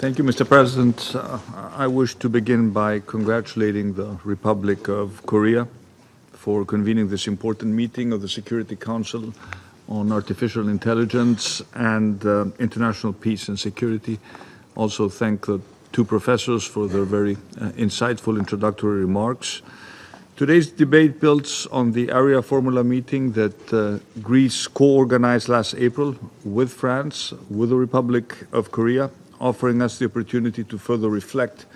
Thank you, Mr. President. I wish to begin by congratulating the Republic of Korea for convening this important meeting of the Security Council on Artificial Intelligence and International Peace and Security. Also thank the two professors for their very insightful introductory remarks. Today's debate builds on the Area Formula meeting that Greece co-organized last April with France, with the Republic of Korea, offering us the opportunity to further reflect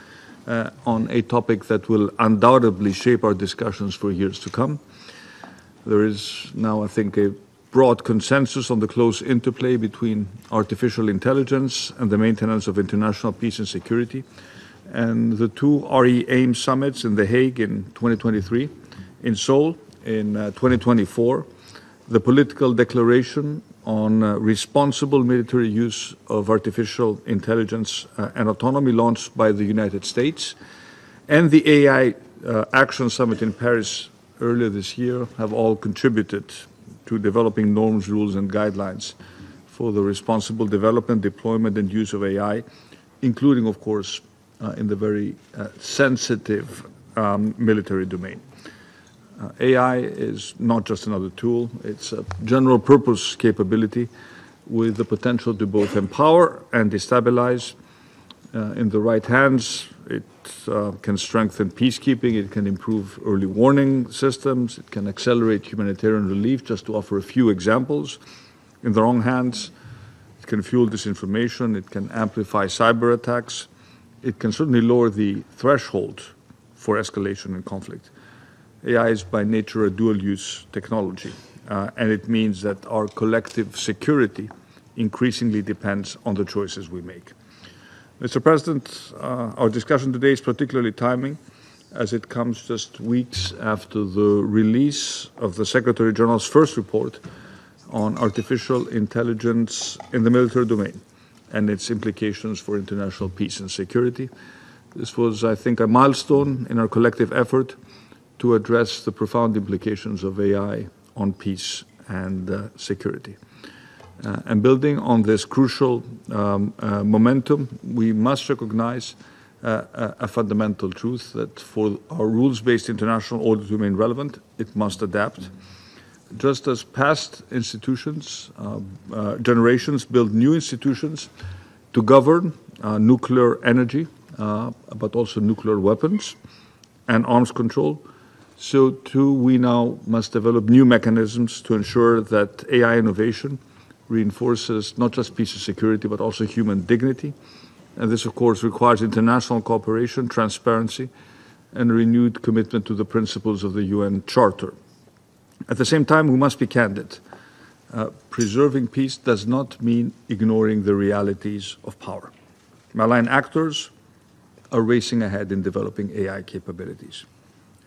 on a topic that will undoubtedly shape our discussions for years to come. There is now, I think, a broad consensus on the close interplay between artificial intelligence and the maintenance of international peace and security. And the two RE-AIM summits in The Hague in 2023, in Seoul in 2024, the political declaration on responsible military use of artificial intelligence and autonomy launched by the United States, and the AI Action Summit in Paris earlier this year have all contributed to developing norms, rules, and guidelines for the responsible development, deployment, and use of AI, including, of course, in the very sensitive military domain. AI is not just another tool, it's a general purpose capability with the potential to both empower and destabilize. In the right hands, it can strengthen peacekeeping, it can improve early warning systems, it can accelerate humanitarian relief, just to offer a few examples. In the wrong hands, it can fuel disinformation, it can amplify cyber attacks, it can certainly lower the threshold for escalation and conflict. AI is by nature a dual-use technology, and it means that our collective security increasingly depends on the choices we make. Mr. President, our discussion today is particularly timely as it comes just weeks after the release of the Secretary General's first report on artificial intelligence in the military domain and its implications for international peace and security. This was, I think, a milestone in our collective effort to address the profound implications of AI on peace and security. And building on this crucial momentum, we must recognize a fundamental truth that for our rules-based international order to remain relevant, it must adapt. Just as past institutions, generations build new institutions to govern nuclear energy, but also nuclear weapons and arms control, so too we now must develop new mechanisms to ensure that AI innovation reinforces not just peace and security, but also human dignity. And this, of course, requires international cooperation, transparency, and a renewed commitment to the principles of the UN Charter. At the same time, we must be candid. Preserving peace does not mean ignoring the realities of power. Malign actors are racing ahead in developing AI capabilities.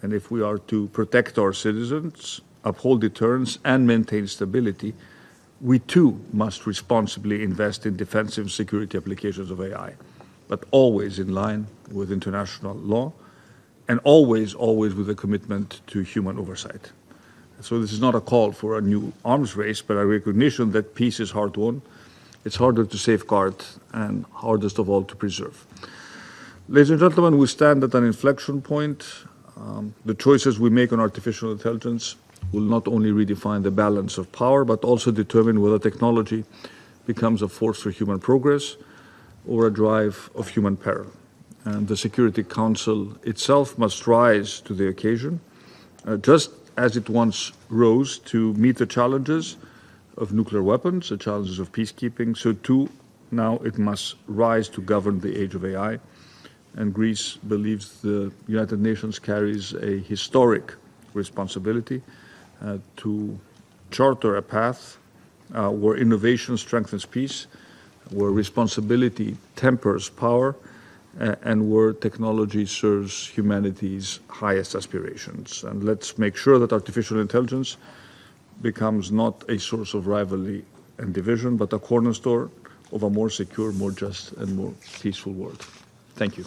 And if we are to protect our citizens, uphold deterrence, and maintain stability, we too must responsibly invest in defensive security applications of AI, but always in line with international law and always with a commitment to human oversight. So this is not a call for a new arms race, but a recognition that peace is hard-won. It's harder to safeguard and hardest of all to preserve. Ladies and gentlemen, we stand at an inflection point. The choices we make on artificial intelligence will not only redefine the balance of power, but also determine whether technology becomes a force for human progress or a drive of human peril. And the Security Council itself must rise to the occasion, just as it once rose to meet the challenges of nuclear weapons, the challenges of peacekeeping, so too now it must rise to govern the age of AI. And Greece believes the United Nations carries a historic responsibility to charter a path where innovation strengthens peace, where responsibility tempers power, and where technology serves humanity's highest aspirations. And let's make sure that artificial intelligence becomes not a source of rivalry and division, but a cornerstone of a more secure, more just, and more peaceful world. Thank you.